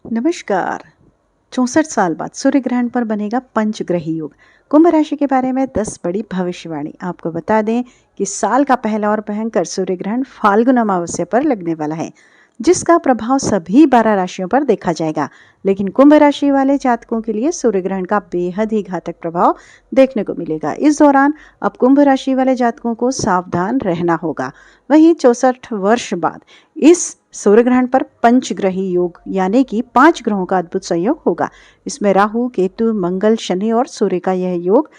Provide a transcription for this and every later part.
नमस्कार। 64 साल बाद सूर्य ग्रहण पर बनेगा पंचग्रही योग। कुंभ राशि के बारे में 10 बड़ी भविष्यवाणी। आपको बता दें कि साल का पहला और भयंकर सूर्य ग्रहण फाल्गुन अमावस्या पर लगने वाला है, जिसका प्रभाव सभी 12 राशियों पर देखा जाएगा। लेकिन कुंभ राशि वाले जातकों के लिए सूर्य ग्रहण का बेहद ही घातक प्रभाव देखने को मिलेगा। इस दौरान अब कुंभ राशि वाले जातकों को सावधान रहना होगा। वहीं 64 वर्ष बाद इस सूर्य ग्रहण पर पंचग्रही योग यानी कि 5 ग्रहों का अद्भुत संयोग होगा। इसमें राहु, केतु, मंगल, शनि और सूर्य का यह योग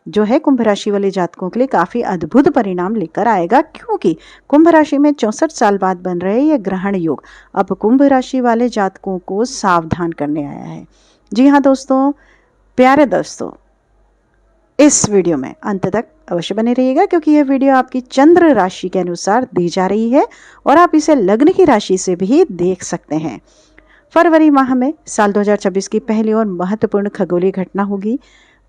जो है कुंभ राशि वाले जातकों के लिए काफी अद्भुत परिणाम लेकर आएगा, क्योंकि कुंभ राशि में 64 साल बाद बन रहे यह ग्रहण योग अब कुंभ राशि वाले जातकों को सावधान करने आया है। जी हाँ दोस्तों, प्यारे दोस्तों, इस वीडियो में अंत तक अवश्य बने रहिएगा, क्योंकि यह वीडियो आपकी चंद्र राशि के अनुसार दी जा रही है और आप इसे लग्न की राशि से भी देख सकते हैं। फरवरी माह में साल 2026 की पहली और महत्वपूर्ण खगोलीय घटना होगी।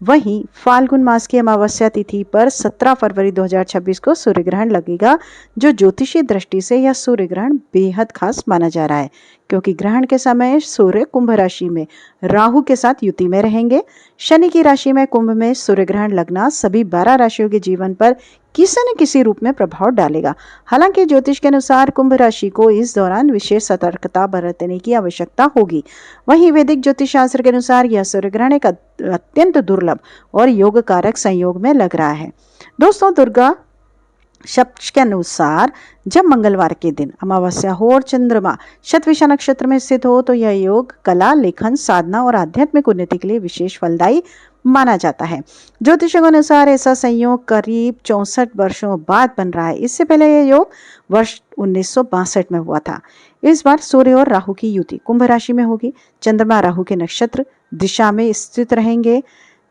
वहीं फाल्गुन मास की अमावस्या तिथि पर 17 फरवरी 2026 को सूर्य ग्रहण लगेगा, जो ज्योतिषीय दृष्टि से यह सूर्य ग्रहण बेहद खास माना जा रहा है, क्योंकि ग्रहण के समय सूर्य कुंभ राशि में राहु के साथ युति में रहेंगे। शनि की राशि में कुंभ में सूर्य ग्रहण लगना सभी 12 राशियों के जीवन पर किसी न किसी रूप में प्रभाव डालेगा। हालांकि ज्योतिष के अनुसार कुंभ राशि को इस दौरान विशेष सतर्कता बरतने की आवश्यकता होगी। वहीं वैदिक ज्योतिष शास्त्र के अनुसार यह सूर्य ग्रहण एक अत्यंत दुर्लभ और योग कारक संयोग में लग रहा है। दोस्तों, दुर्गा शब्द के अनुसार जब मंगलवार के दिन अमावस्या हो और चंद्रमा शतविषा नक्षत्र में स्थित हो, तो यह योग कला, लेखन, साधना और आध्यात्मिक उन्नति के लिए विशेष फलदायी माना जाता है। ज्योतिषों के अनुसार ऐसा संयोग करीब 64 वर्षों बाद बन रहा है। इससे पहले यह योग वर्ष 1962 में हुआ था। इस बार सूर्य और राहु की युति कुंभ राशि में होगी। चंद्रमा राहु के नक्षत्र दिशा में स्थित रहेंगे,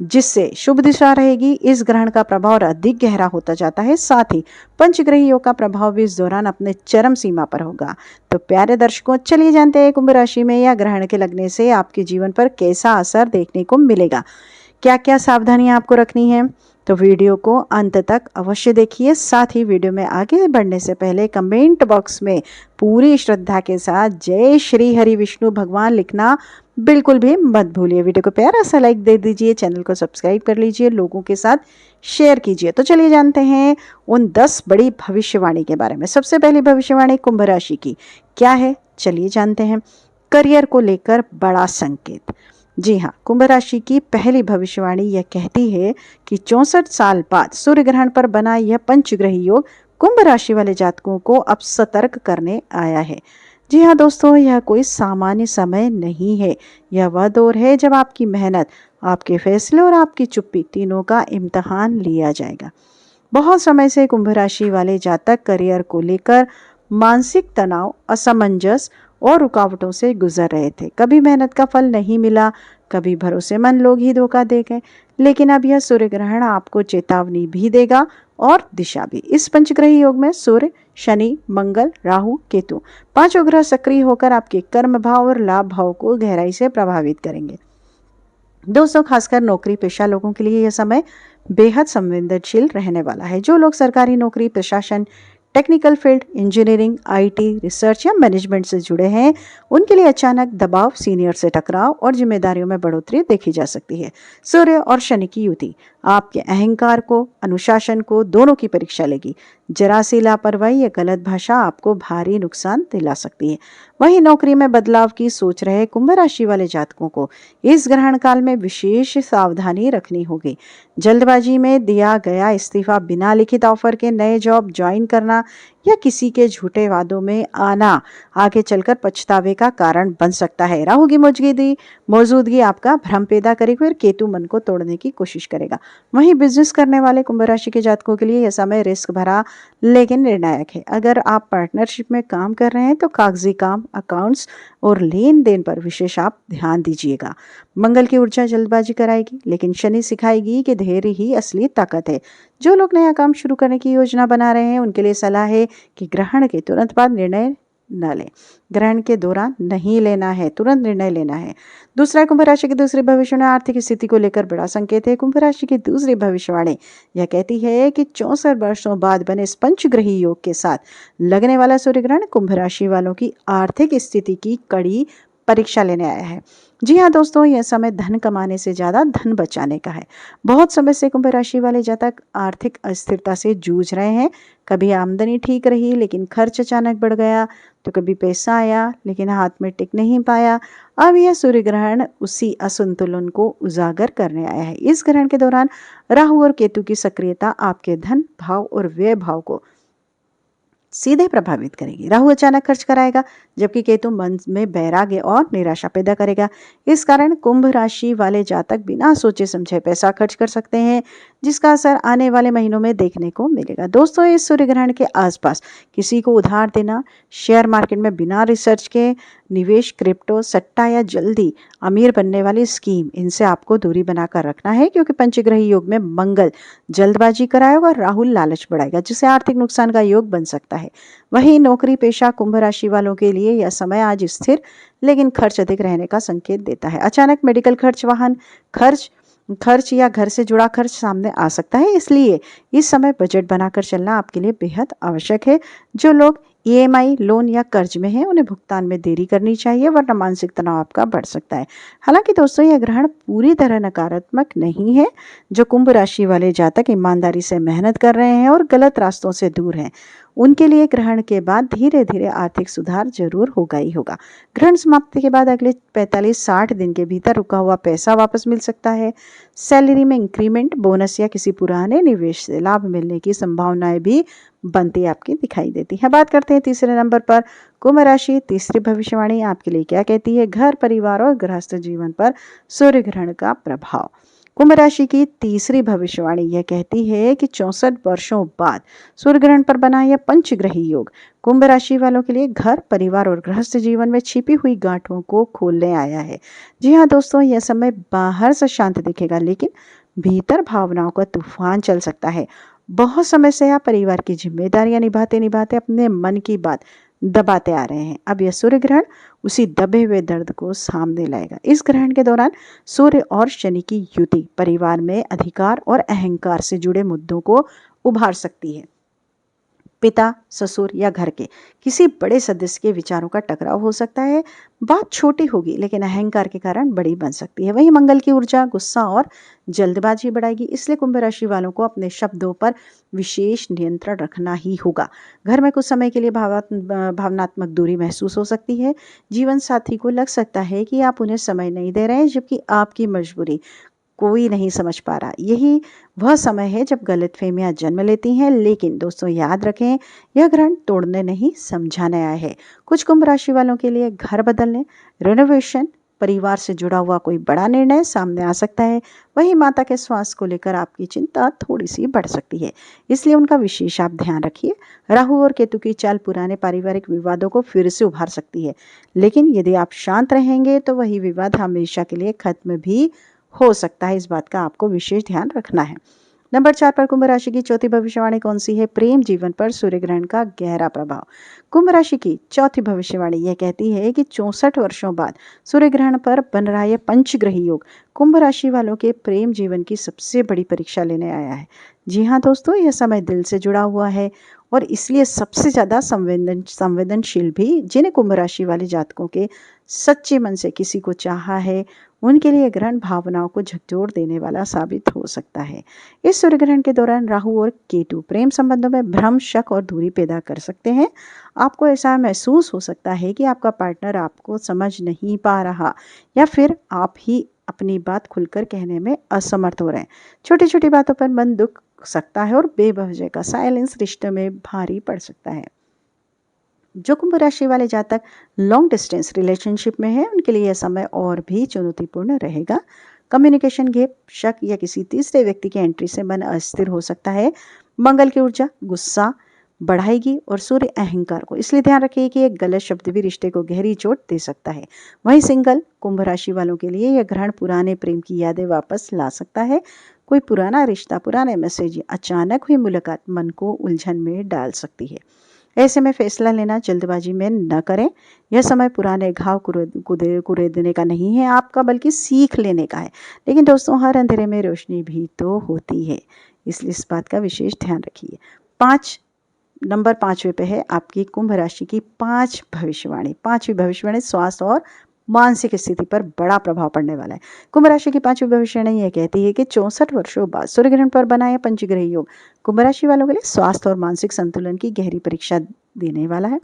जिससे शुभ दिशा रहेगी। इस ग्रहण का प्रभाव और अधिक गहरा होता जाता है। साथ ही पंचग्रही योग का प्रभाव भी इस दौरान अपने चरम सीमा पर होगा। तो प्यारे दर्शकों, चलिए जानते हैं कुंभ राशि में या ग्रहण के लगने से आपके जीवन पर कैसा असर देखने को मिलेगा, क्या क्या सावधानियां आपको रखनी है। तो वीडियो को अंत तक अवश्य देखिए। साथ ही वीडियो में आगे बढ़ने से पहले कमेंट बॉक्स में पूरी श्रद्धा के साथ जय श्री हरि विष्णु भगवान लिखना बिल्कुल भी मत भूलिए। वीडियो को प्यारा सा लाइक दे दीजिए, चैनल को सब्सक्राइब कर लीजिए, लोगों के साथ शेयर कीजिए। तो चलिए जानते हैं उन 10 बड़ी भविष्यवाणी के बारे में। सबसे पहली भविष्यवाणी कुंभ राशि की क्या है, चलिए जानते हैं। करियर को लेकर बड़ा संकेत। जी हाँ, कुंभ राशि की पहली भविष्यवाणी यह कहती है कि 64 साल बाद सूर्य ग्रहण पर बना यह पंचग्रही योग कुंभ राशि वाले जातकों को अब सतर्क करने आया है। जी हाँ दोस्तों, यह कोई सामान्य समय नहीं है। यह वह दौर है जब आपकी मेहनत, आपके फैसले और आपकी चुप्पी तीनों का इम्तिहान लिया जाएगा। बहुत समय से कुंभ राशि वाले जातक करियर को लेकर मानसिक तनाव, असमंजस और रुकावटों से गुजर रहे थे। कभी मेहनत का फल नहीं मिला, कभी भरोसेमंद लोग ही धोखा दे गए। लेकिन अब यह सूर्य ग्रहण आपको चेतावनी भी देगा और दिशा भी। इस पंचग्रही योग में सूर्य, शनि, मंगल, राहु, केतु 5 ग्रह सक्रिय होकर आपके कर्म भाव और लाभ भाव को गहराई से प्रभावित करेंगे। दोस्तों, खासकर नौकरी पेशा लोगों के लिए यह समय बेहद संवेदनशील रहने वाला है। जो लोग सरकारी नौकरी, प्रशासन, technical field, engineering, IT, research या मैनेजमेंट से जुड़े हैं, उनके लिए अचानक दबाव, सीनियर से टकराव और जिम्मेदारियों में बढ़ोतरी देखी जा सकती है। सूर्य और शनि की युति आपके अहंकार को, अनुशासन को दोनों की परीक्षा लेगी। जरा सी लापरवाही या गलत भाषा आपको भारी नुकसान दिला सकती है। वहीं नौकरी में बदलाव की सोच रहे कुंभ राशि वाले जातकों को इस ग्रहण काल में विशेष सावधानी रखनी होगी। जल्दबाजी में दिया गया इस्तीफा, बिना लिखित ऑफर के नए जॉब ज्वाइन करना या किसी के झूठे वादों में आना आगे चलकर पछतावे का कारण बन सकता है। राहु की मौजूदगी आपका भ्रम पैदा करेगी और केतु मन को तोड़ने की कोशिश करेगा। वहीं बिजनेस करने वाले कुंभ राशि के जातकों के लिए यह समय रिस्क भरा लेकिन निर्णायक है। अगर आप पार्टनरशिप में काम कर रहे हैं तो कागजी काम, अकाउंट्स और लेन देन पर विशेष आप ध्यान दीजिएगा। मंगल की ऊर्जा जल्दबाजी कराएगी, लेकिन शनि सिखाएगी कि धैर्य ही असली ताकत है। जो लोग नया काम शुरू करने की योजना बना रहे हैं, उनके लिए सलाह है कि ग्रहण के तुरंत बाद निर्णय न लें। ग्रहण के दौरान नहीं लेना है, तुरंत निर्णय लेना है। दूसरा, कुंभ राशि की दूसरी भविष्यवाणी आर्थिक स्थिति को लेकर बड़ा संकेत है। कुंभ राशि की दूसरी भविष्यवाणी यह कहती है कि 64 वर्षों बाद बने इस पंचग्रही योग के साथ लगने वाला सूर्य ग्रहण कुंभ राशि वालों की आर्थिक स्थिति की कड़ी परीक्षा लेने आया है। जी हाँ दोस्तों, यह समय धन कमाने से ज़्यादा धन बचाने का है। बहुत समय से कुंभ राशि वाले जातक आर्थिक अस्थिरता से जूझ रहे हैं। कभी आमदनी ठीक रही लेकिन खर्च अचानक बढ़ गया, तो कभी पैसा आया लेकिन हाथ में टिक नहीं पाया। अब यह सूर्य ग्रहण उसी असंतुलन को उजागर करने आया है। इस ग्रहण के दौरान राहु और केतु की सक्रियता आपके धन भाव और व्यय भाव को सीधे प्रभावित करेगी। राहु अचानक खर्च कराएगा, जबकि केतु मन में वैराग्य और निराशा पैदा करेगा। इस कारण कुंभ राशि वाले जातक बिना सोचे समझे पैसा खर्च कर सकते हैं, जिसका असर आने वाले महीनों में देखने को मिलेगा। दोस्तों, इस सूर्य ग्रहण के आसपास किसी को उधार देना, शेयर मार्केट में बिना रिसर्च के निवेश, क्रिप्टो, सट्टा या जल्दी अमीर बनने वाली स्कीम, इनसे आपको दूरी बनाकर रखना है, क्योंकि पंचग्रही योग में मंगल जल्दबाजी कराएगा और राहुल लालच बढ़ाएगा, जिससे आर्थिक नुकसान का योग बन सकता है। वहीं नौकरी पेशा कुंभ राशि वालों के लिए यह समय आज स्थिर लेकिन खर्च अधिक रहने का संकेत देता है। अचानक मेडिकल खर्च, वाहन खर्च खर्च या घर से जुड़ा खर्च सामने आ सकता है, इसलिए इस समय बजट बनाकर चलना आपके लिए बेहद आवश्यक है। जो लोग ईएमआई, लोन या कर्ज में हैं, उन्हें भुगतान में देरी करनी चाहिए, वरना मानसिक तनाव आपका बढ़ सकता है। हालांकि दोस्तों, यह ग्रहण पूरी तरह नकारात्मक नहीं है। जो कुंभ राशि वाले जातक ईमानदारी से मेहनत कर रहे हैं और गलत रास्तों से दूर हैं, उनके लिए ग्रहण के बाद धीरे धीरे आर्थिक सुधार जरूर होगा ही होगा। ग्रहण समाप्ति के बाद अगले 45-60 दिन के भीतर रुका हुआ पैसा वापस मिल सकता है। सैलरी में इंक्रीमेंट, बोनस या किसी पुराने निवेश से लाभ मिलने की संभावनाएं भी बनती आपकी दिखाई देती है। बात करते हैं तीसरे नंबर पर, कुंभ राशि। तीसरी भविष्यवाणी आपके लिए क्या कहती है? घर, परिवार और गृहस्थ जीवन पर सूर्य ग्रहण का प्रभाव। कुंभ राशि की तीसरी भविष्यवाणी यह कहती है कि 64 वर्षों बाद सूर्य ग्रहण पर बना यह पंचग्रही योग कुंभ राशि वालों के लिए घर, परिवार और गृहस्थ जीवन में छिपी हुई गांठों को खोलने आया है। जी हाँ दोस्तों, यह समय बाहर से शांत दिखेगा, लेकिन भीतर भावनाओं का तूफान चल सकता है। बहुत समय से आप परिवार की जिम्मेदारियां निभाते निभाते अपने मन की बात दबाते आ रहे हैं। अब यह सूर्य ग्रहण उसी दबे हुए दर्द को सामने लाएगा। इस ग्रहण के दौरान सूर्य और शनि की युति परिवार में अधिकार और अहंकार से जुड़े मुद्दों को उभार सकती है। पिता, ससुर या घर के किसी बड़े सदस्य के विचारों का टकराव हो सकता है। बात छोटी होगी लेकिन अहंकार के कारण बड़ी बन सकती है। वहीं मंगल की ऊर्जा गुस्सा और जल्दबाजी बढ़ाएगी, इसलिए कुंभ राशि वालों को अपने शब्दों पर विशेष नियंत्रण रखना ही होगा। घर में कुछ समय के लिए भावनात्मक दूरी महसूस हो सकती है। जीवन साथी को लग सकता है कि आप उन्हें समय नहीं दे रहे हैं, जबकि आपकी मजबूरी कोई नहीं समझ पा रहा। यही वह समय है जब गलतफहमियां जन्म लेती हैं। लेकिन दोस्तों, याद रखें, यह ग्रहण तोड़ने नहीं, समझाने आया है। कुछ कुंभ राशि वालों के लिए घर बदलने, रेनोवेशन, परिवार से जुड़ा हुआ कोई बड़ा निर्णय सामने आ सकता है। वहीं माता के स्वास्थ्य को लेकर आपकी चिंता थोड़ी सी बढ़ सकती है, इसलिए उनका विशेष आप ध्यान रखिए। राहु और केतु की चाल पुराने पारिवारिक विवादों को फिर से उभार सकती है, लेकिन यदि आप शांत रहेंगे तो वही विवाद हमेशा के लिए खत्म भी हो सकता है। इस बात का आपको विशेष ध्यान रखना है। नंबर 4 पर कुंभ राशि की चौथी भविष्यवाणी कौन सी है? प्रेम जीवन पर सूर्य ग्रहण का गहरा प्रभाव। कुंभ राशि की चौथी भविष्यवाणी यह कहती है कि 64 वर्षों बाद सूर्य ग्रहण पर बन रहा यह पंचग्रही योग कुंभ राशि वालों के प्रेम जीवन की सबसे बड़ी परीक्षा लेने आया है। जी हाँ दोस्तों, यह समय दिल से जुड़ा हुआ है और इसलिए सबसे ज्यादा संवेदनशील भी। जिन्हें कुंभ राशि वाले जातकों के सच्चे मन से किसी को चाहा है, उनके लिए ग्रहण भावनाओं को झकझोर देने वाला साबित हो सकता है। इस सूर्य ग्रहण के दौरान राहु और केतु प्रेम संबंधों में भ्रम, शक और दूरी पैदा कर सकते हैं। आपको ऐसा महसूस हो सकता है कि आपका पार्टनर आपको समझ नहीं पा रहा, या फिर आप ही अपनी बात खुलकर कहने में असमर्थ हो रहे हैं। छोटी छोटी बातों पर मन दुख सकता है और बेवजह का साइलेंस रिश्ते में भारी पड़ सकता है। जो कुंभ राशि वाले जातक लॉन्ग डिस्टेंस रिलेशनशिप में है, उनके लिए यह समय और भी चुनौतीपूर्ण रहेगा। कम्युनिकेशन गैप, शक या किसी तीसरे व्यक्ति की एंट्री से मन अस्थिर हो सकता है। मंगल की ऊर्जा गुस्सा बढ़ाएगी और सूर्य अहंकार को, इसलिए ध्यान रखिए कि एक गलत शब्द भी रिश्ते को गहरी चोट दे सकता है। वहीं सिंगल कुंभ राशि वालों के लिए यह ग्रहण पुराने प्रेम की यादें वापस ला सकता है। कोई पुराना रिश्ता, पुराने मैसेज, अचानक हुई मुलाकात मन को उलझन में डाल सकती है। ऐसे में फैसला लेना जल्दबाजी में न करें। यह समय पुराने घाव कुरेदने का नहीं है आपका, बल्कि सीख लेने का है। लेकिन दोस्तों, हर अंधेरे में रोशनी भी तो होती है, इसलिए इस बात का विशेष ध्यान रखिए। नंबर 5वें पे है आपकी कुंभ राशि की पांचवी भविष्यवाणी। स्वास्थ्य और मानसिक स्थिति पर बड़ा प्रभाव पड़ने वाला है। कुंभ राशि की पांचवी भविष्यवाणी यह कहती है कि 64 वर्षों बाद सूर्य ग्रहण पर बना यह पंचग्रह योग कुंभ राशि वालों के लिए स्वास्थ्य और मानसिक संतुलन की गहरी परीक्षा देने वाला है।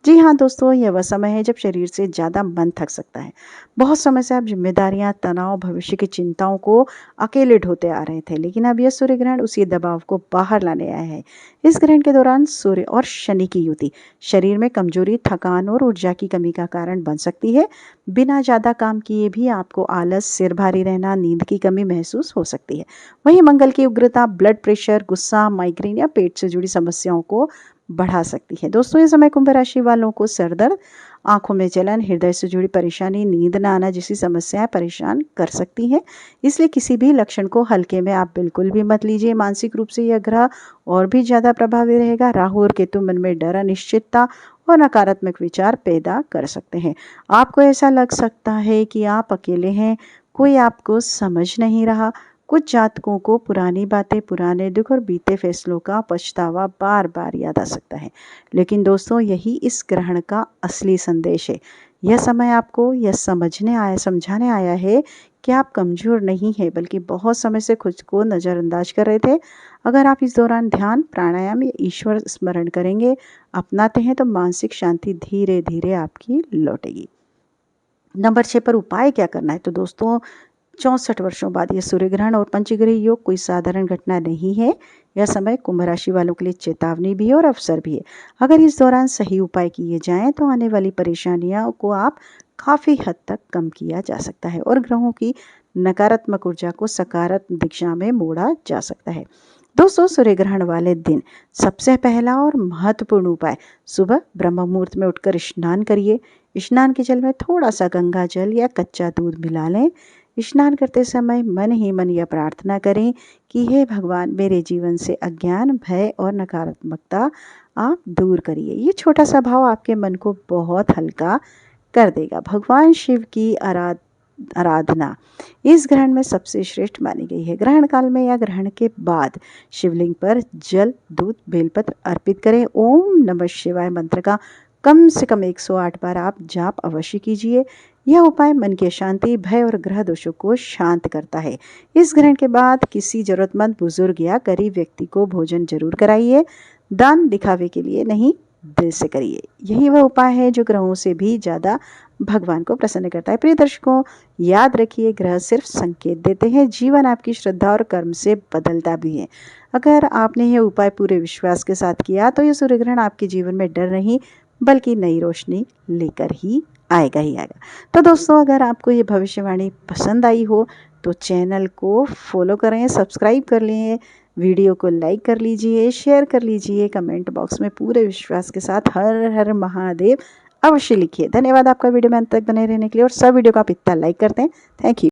जी हाँ दोस्तों, यह वह समय है जब शरीर से ज़्यादा मन थक सकता है। बहुत समय से आप जिम्मेदारियां, तनाव, भविष्य की चिंताओं को अकेले ढोते आ रहे थे, लेकिन अब यह सूर्य ग्रहण उसी दबाव को बाहर लाने आया है। इस ग्रहण के दौरान सूर्य और शनि की युति शरीर में कमजोरी, थकान और ऊर्जा की कमी का कारण बन सकती है। बिना ज़्यादा काम किए भी आपको आलस, सिर भारी रहना, नींद की कमी महसूस हो सकती है। वहीं मंगल की उग्रता ब्लड प्रेशर, गुस्सा, माइग्रेन या पेट से जुड़ी समस्याओं को बढ़ा सकती है। दोस्तों, इस समय कुंभ राशि वालों को सर दर्द, आंखों में जलन, हृदय से जुड़ी परेशानी, नींद न आना जैसी समस्याएं परेशान कर सकती हैं। इसलिए किसी भी लक्षण को हल्के में आप बिल्कुल भी मत लीजिए। मानसिक रूप से यह ग्रह और भी ज़्यादा प्रभावी रहेगा। राहु और केतु मन में डर, अनिश्चितता और नकारात्मक विचार पैदा कर सकते हैं। आपको ऐसा लग सकता है कि आप अकेले हैं, कोई आपको समझ नहीं रहा। कुछ जातकों को पुरानी बातें, पुराने दुख और बीते फैसलों का पछतावा बार बार याद आ सकता है। लेकिन दोस्तों, यही इस ग्रहण का असली संदेश है। यह समय आपको यह समझाने आया है कि आप कमज़ोर नहीं हैं, बल्कि बहुत समय से खुद को नज़रअंदाज कर रहे थे। अगर आप इस दौरान ध्यान, प्राणायाम या ईश्वर स्मरण करेंगे, अपनाते हैं, तो मानसिक शांति धीरे धीरे आपकी लौटेगी। नंबर 6 पर उपाय क्या करना है? तो दोस्तों, 64 वर्षों बाद यह सूर्य ग्रहण और पंचग्रह योग कोई साधारण घटना नहीं है। यह समय कुंभ राशि वालों के लिए चेतावनी भी है और अवसर भी है। अगर इस दौरान सही उपाय किए जाएं तो आने वाली परेशानियों को आप काफ़ी हद तक कम किया जा सकता है और ग्रहों की नकारात्मक ऊर्जा को सकारात्मक दिशा में मोड़ा जा सकता है। दोस्तों, सूर्य ग्रहण वाले दिन सबसे पहला और महत्वपूर्ण उपाय, सुबह ब्रह्म मुहूर्त में उठकर स्नान करिए। स्नान के जल में थोड़ा सा गंगा जल या कच्चा दूध मिला लें। स्नान करते समय मन ही मन यह प्रार्थना करें कि हे भगवान, मेरे जीवन से अज्ञान, भय और नकारात्मकता आप दूर करिए। ये छोटा सा भाव आपके मन को बहुत हल्का कर देगा। भगवान शिव की आराधना इस ग्रहण में सबसे श्रेष्ठ मानी गई है। ग्रहण काल में या ग्रहण के बाद शिवलिंग पर जल, दूध, बेलपत्र अर्पित करें। ओम नमः शिवाय मंत्र का कम से कम 108 बार आप जाप अवश्य कीजिए। यह उपाय मन की शांति, भय और ग्रह दोषों को शांत करता है। इस ग्रहण के बाद किसी जरूरतमंद बुजुर्ग या गरीब व्यक्ति को भोजन जरूर कराइए। दान दिखावे के लिए नहीं, दिल से करिए। यही वह उपाय है जो ग्रहों से भी ज़्यादा भगवान को प्रसन्न करता है। प्रिय दर्शकों, याद रखिए, ग्रह सिर्फ संकेत देते हैं, जीवन आपकी श्रद्धा और कर्म से बदलता भी है। अगर आपने यह उपाय पूरे विश्वास के साथ किया तो यह सूर्य ग्रहण आपके जीवन में डर नहीं बल्कि नई रोशनी लेकर ही आएगा ही आएगा। तो दोस्तों, अगर आपको ये भविष्यवाणी पसंद आई हो तो चैनल को फॉलो करें, सब्सक्राइब कर लें, वीडियो को लाइक कर लीजिए, शेयर कर लीजिए, कमेंट बॉक्स में पूरे विश्वास के साथ हर हर महादेव अवश्य लिखिए। धन्यवाद आपका वीडियो में अंत तक बने रहने के लिए और सब वीडियो को आप इतना लाइक करते हैं। Thank you.